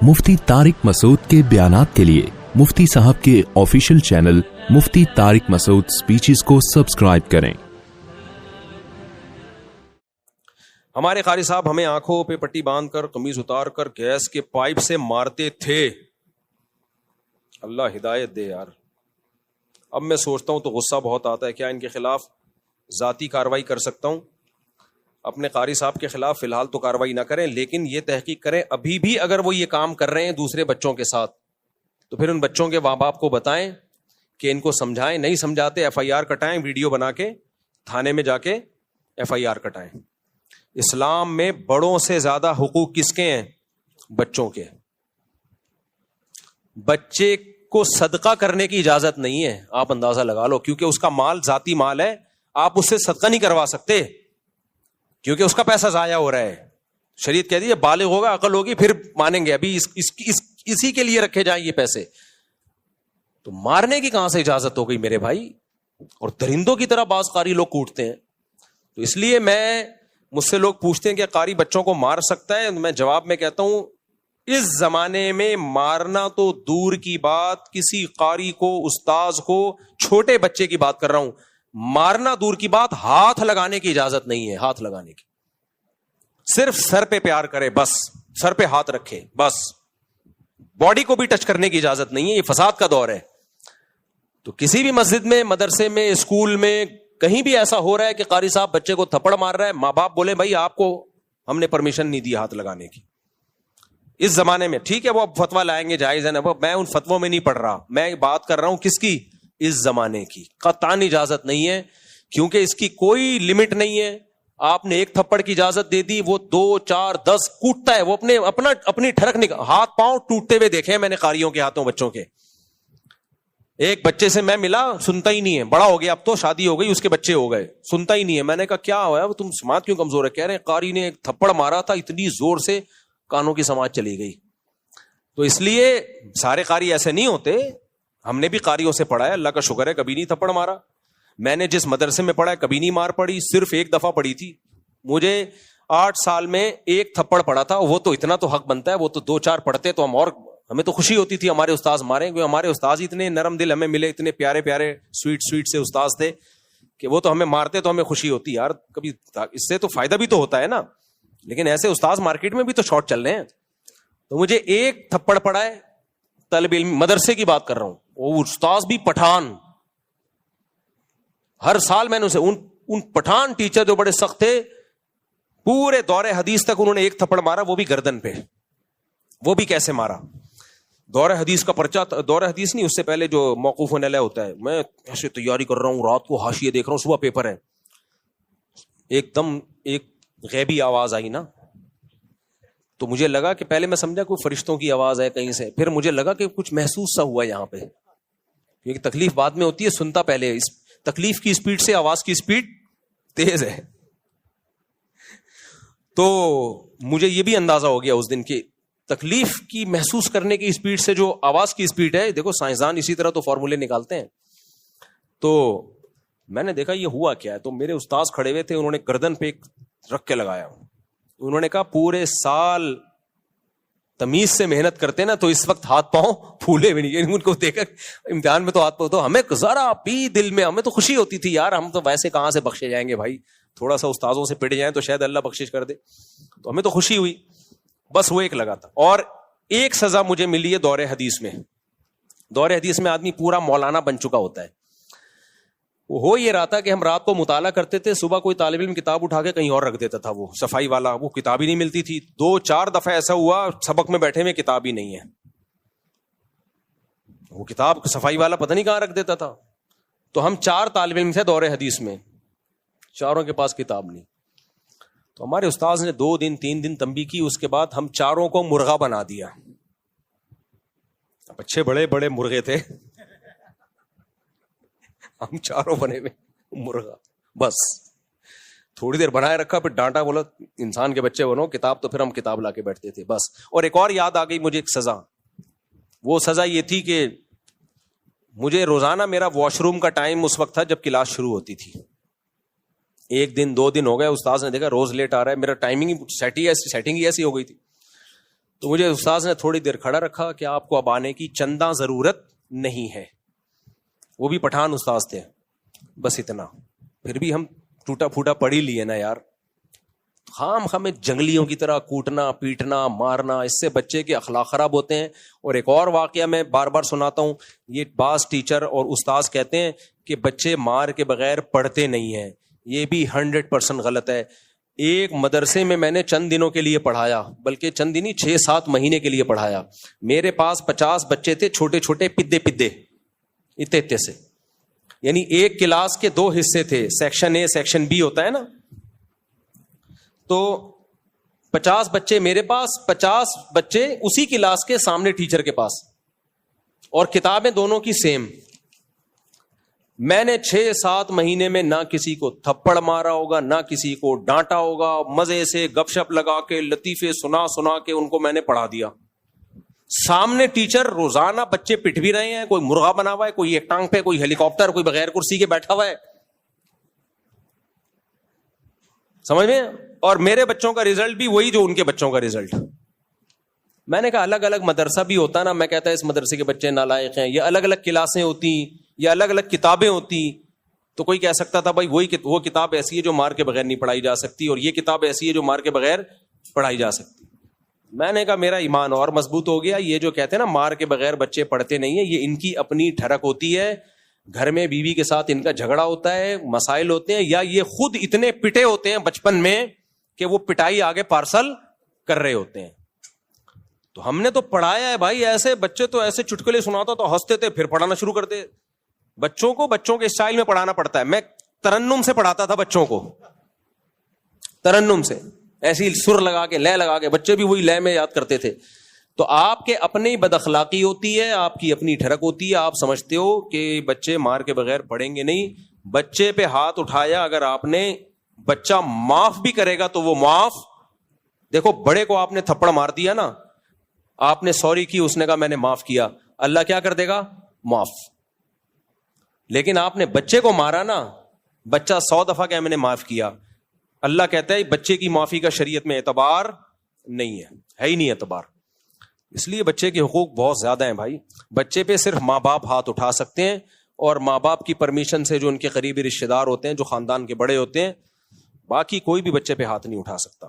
मुफ्ती तारिक मसूद के बयानात के लिए मुफ्ती साहब के ऑफिशियल चैनल मुफ्ती तारिक मसूद स्पीचेस को सब्सक्राइब करें। हमारे कारी साहब हमें आंखों पे पट्टी बांधकर कमीज उतार कर गैस के पाइप से मारते थे। अल्लाह हिदायत दे यार। अब मैं सोचता हूं तो गुस्सा बहुत आता है, क्या इनके खिलाफ जाती कार्रवाई कर सकता हूं? अपने कारी साहब के खिलाफ फिलहाल तो कार्रवाई ना करें, लेकिन ये तहकीक करें अभी भी अगर वो ये काम कर रहे हैं दूसरे बच्चों के साथ, तो फिर उन बच्चों के माँ बाप को बताएं कि इनको समझाएं। नहीं समझाते FIR कटाएं, वीडियो बना के थाने में जाके FIR कटाएं। इस्लाम में बड़ों से ज्यादा हुकूक किसके हैं? बच्चों के। बच्चे को सदका करने की इजाजत नहीं है, आप अंदाजा लगा लो, क्योंकि उसका माल जाती माल है। आप उससे सदका नहीं करवा सकते क्योंकि उसका पैसा जाया हो रहा है। शरीयत कह दी है बालिग होगा, अकल होगी फिर मानेंगे, अभी इसी के लिए रखे जाए ये पैसे। तो मारने की कहां से इजाजत हो गई मेरे भाई? और दरिंदों की तरह बाज कारी लोग कूटते हैं। तो इसलिए मुझसे लोग पूछते हैं कि कारी बच्चों को मार सकता है? मैं जवाब में कहता हूं, इस जमाने में मारना तो दूर की बात, किसी कारी को, उस्ताज को, छोटे बच्चे की बात कर रहा हूं, मारना दूर की बात, हाथ लगाने की इजाजत नहीं है। हाथ लगाने की, सिर्फ सर पे प्यार करे बस, सर पे हाथ रखे बस, बॉडी को भी टच करने की इजाजत नहीं है। ये फसाद का दौर है। तो किसी भी मस्जिद में, मदरसे में, स्कूल में, कहीं भी ऐसा हो रहा है कि कारी साहब बच्चे को थप्पड़ मार रहा है, माँ बाप बोले भाई आपको हमने परमिशन नहीं दी हाथ लगाने की। इस जमाने में ठीक है, वो अब फतवा लाएंगे, जायज है ना, मैं उन फतवों में नहीं पढ़ रहा, मैं बात कर रहा हूं किसकी? इस जमाने की। कतान इजाजत नहीं है, क्योंकि इसकी कोई लिमिट नहीं है। आपने एक थप्पड़ की इजाजत दे दी, वो 2, 4, 10 कूटता है, वो अपनी ठरक निकाल, हाथ पांव टूटते हुए देखे हैं मैंने कारियों के हाथों, बच्चों के। एक बच्चे से मैं मिला, सुनता ही नहीं है, बड़ा हो गया, अब तो शादी हो गई, उसके बच्चे हो गए, सुनता ही नहीं है। मैंने कहा क्या हुआ, तुम समाज क्यों कमजोर है? कह रहे हैं कारी ने एक थप्पड़ मारा था, इतनी जोर से कानों की समाज चली गई। तो इसलिए सारे कारी ऐसे नहीं होते, हमने भी कारियों से पढ़ा है, अल्लाह का शुक्र है कभी नहीं थप्पड़ मारा। मैंने जिस मदरसे में पढ़ा है कभी नहीं मार पड़ी, सिर्फ एक दफा पड़ी थी। मुझे 8 साल में एक थप्पड़ पड़ा था, वो तो इतना तो हक बनता है, वो तो 2-4 पढ़ते तो हमें तो खुशी होती थी हमारे उस्ताद मारे, क्योंकि हमारे उस्ताद इतने नरम दिल हमें मिले, इतने प्यारे प्यारे स्वीट से उस्ताद थे कि वो तो हमें मारते तो हमें खुशी होती, यार कभी इससे तो फायदा भी तो होता है ना। लेकिन ऐसे उस्ताद मार्केट में भी तो शॉर्ट चल रहे हैं। तो मुझे एक थप्पड़ पड़ा है, तलब इल्म मदरसे की बात कर रहा हूं, वो उस्ताद भी पठान। हर साल मैंने उसे उन पठान टीचर जो बड़े सख्त थे, पूरे दौरे हदीस तक उन्होंने एक थप्पड़ मारा, वो भी गर्दन पे। वो भी कैसे मारा? दौरे हदीस का पर्चा, दौरे हदीस नहीं, उससे पहले जो मौकूफ होने होता है, मैं ऐसे तैयारी कर रहा हूं, रात को हाशिए देख रहा हूं, सुबह पेपर है, एकदम एक गैबी आवाज आई ना, तो मुझे लगा कि पहले मैं समझा कोई फरिश्तों की आवाज है कहीं से, फिर मुझे लगा कि कुछ महसूस सा हुआ यहां पे, क्योंकि तकलीफ बाद में होती है, सुनता पहले। इस तकलीफ की स्पीड से आवाज की स्पीड तेज है। तो मुझे यह भी अंदाजा हो गया उस दिन की तकलीफ की महसूस करने की स्पीड से जो आवाज की स्पीड है। देखो साइंसदान इसी तरह तो फॉर्मूले निकालते हैं। तो मैंने देखा ये हुआ क्या है, तो मेरे उस्ताद खड़े हुए थे, उन्होंने गर्दन पे रख के लगाया। उन्होंने कहा पूरे साल तमीज से मेहनत करते ना, तो इस वक्त हाथ पांव फूले भी नहीं। उनको देखकर इम्तिहान में तो हाथ पांव, तो हमें जरा भी दिल में हमें तो खुशी होती थी, यार हम तो वैसे कहां से बख्शे जाएंगे भाई, थोड़ा सा उस्तादों से पिट जाए तो शायद अल्लाह बख्शिश कर दे, तो हमें तो खुशी हुई। बस वो एक लगा था। और एक सजा मुझे मिली है दौरे हदीस में। दौरे हदीस में आदमी पूरा मौलाना बन चुका होता है। वो हो ये रहा था कि हम रात को मुताला करते थे, सुबह कोई तालिब इल्म किताब उठा के कहीं और रख देता था, वो सफाई वाला, वो किताब ही नहीं मिलती थी। 2-4 दफा ऐसा हुआ सबक में बैठे में किताब ही नहीं है, वो किताब सफाई वाला पता नहीं कहां रख देता था। तो हम 4 तालिब इल्म थे दौरे हदीस में, चारों के पास किताब नहीं। तो हमारे उस्ताद ने 2 दिन 3 दिन तंबी की, उसके बाद हम चारों को मुर्गा बना दिया। अब अच्छे बड़े बड़े मुर्गे थे, हम चारों बने में मुर्गा। बस थोड़ी देर बनाए रखा, फिर डांटा, बोला इंसान के बच्चे बनो, किताब, तो फिर हम किताब लाके बैठते थे बस। और एक और याद आ गई मुझे एक सजा। वो सजा ये थी कि मुझे रोजाना, मेरा वॉशरूम का टाइम उस वक्त था जब क्लास शुरू होती थी। 1 दिन 2 दिन हो गए, उस्ताद ने देखा रोज लेट आ रहा है, मेरा टाइमिंग सेटिंग ही ऐसी हो गई थी। تو مجھے استاذ نے تھوڑی دیر کھڑا رکھا کہ آپ کو اب آنے کی چندہ ضرورت نہیں ہے. وہ بھی پٹھان استاذ تھے, بس اتنا. پھر بھی ہم ٹوٹا پھوٹا پڑھ ہی لیے نا یار. ہمیں جنگلیوں کی طرح کوٹنا پیٹنا مارنا, اس سے بچے کے اخلاق خراب ہوتے ہیں. اور ایک اور واقعہ میں بار بار سناتا ہوں, یہ بعض ٹیچر اور استاذ کہتے ہیں کہ بچے مار کے بغیر پڑھتے نہیں ہیں. یہ بھی 100% غلط ہے. ایک مدرسے میں نے چند دنوں کے لیے پڑھایا, بلکہ چند دن 6-7 مہینے کے لیے پڑھایا. میرے پاس 50 بچے تھے, چھوٹے چھوٹے پدے اتنے سے. یعنی ایک کلاس کے 2 حصے تھے, سیکشن اے سیکشن بی ہوتا ہے نا. تو 50 بچے میرے پاس, 50 بچے اسی کلاس کے سامنے ٹیچر کے پاس, اور کتابیں دونوں کی سیم. میں نے 6-7 مہینے میں نہ کسی کو تھپڑ مارا ہوگا, نہ کسی کو ڈانٹا ہوگا. مزے سے گپ شپ لگا کے لطیفے سنا کے ان کو میں نے پڑھا دیا. سامنے ٹیچر روزانہ بچے پٹ بھی رہے ہیں, کوئی مرغا بنا ہوا ہے, کوئی ایک ٹانگ پہ, کوئی ہیلی کاپٹر, کوئی بغیر کرسی کے بیٹھا ہوا ہے. سمجھ میں؟ اور میرے بچوں کا رزلٹ بھی وہی جو ان کے بچوں کا رزلٹ. میں نے کہا الگ الگ مدرسہ بھی ہوتا نا, میں کہتا ہے اس مدرسے کے بچے نالائق ہیں, یہ الگ الگ کلاسیں ہوتی, یہ الگ الگ کتابیں ہوتی, تو کوئی کہہ سکتا تھا بھائی وہ کتاب ایسی ہے جو مار کے بغیر نہیں پڑھائی جا سکتی, اور یہ کتاب ایسی ہے جو مار کے بغیر پڑھائی جا سکتی. میں نے کہا میرا ایمان اور مضبوط ہو گیا. یہ جو کہتے ہیں نا مار کے بغیر بچے پڑھتے نہیں ہیں, یہ ان کی اپنی ٹھڑک ہوتی ہے. گھر میں بیوی کے ساتھ ان کا جھگڑا ہوتا ہے, مسائل ہوتے ہیں, یا یہ خود اتنے پٹے ہوتے ہیں بچپن میں کہ وہ پٹائی آگے پارسل کر رہے ہوتے ہیں. تو ہم نے تو پڑھایا ہے بھائی ایسے. بچے تو ایسے چٹکلے سناتا تو ہنستے تھے, پھر پڑھانا شروع کرتے. بچوں کو بچوں کے اسٹائل میں پڑھانا پڑتا ہے. میں ترنم سے پڑھاتا تھا بچوں کو, ترنم سے, ایسی سر لگا کے لے لگا کے, بچے بھی وہی لے میں یاد کرتے تھے. تو آپ کے اپنی بد اخلاقی ہوتی ہے, آپ کی اپنی ٹھڑک ہوتی ہے. آپ سمجھتے ہو کہ بچے مار کے بغیر پڑھیں گے نہیں. بچے پہ ہاتھ اٹھایا اگر آپ نے, بچہ معاف بھی کرے گا تو وہ معاف. دیکھو بڑے کو آپ نے تھپڑ مار دیا نا, آپ نے سوری کی, اس نے کہا میں نے معاف کیا, اللہ کیا کر دے گا؟ معاف. لیکن آپ نے بچے کو مارا نا, بچہ 100 دفعہ کہ میں نے معاف کیا, اللہ کہتا ہے بچے کی معافی کا شریعت میں اعتبار نہیں ہے ہی نہیں اعتبار. اس لیے بچے کے حقوق بہت زیادہ ہیں بھائی. بچے پہ صرف ماں باپ ہاتھ اٹھا سکتے ہیں, اور ماں باپ کی پرمیشن سے جو ان کے قریبی رشتے دار ہوتے ہیں, جو خاندان کے بڑے ہوتے ہیں. باقی کوئی بھی بچے پہ ہاتھ نہیں اٹھا سکتا.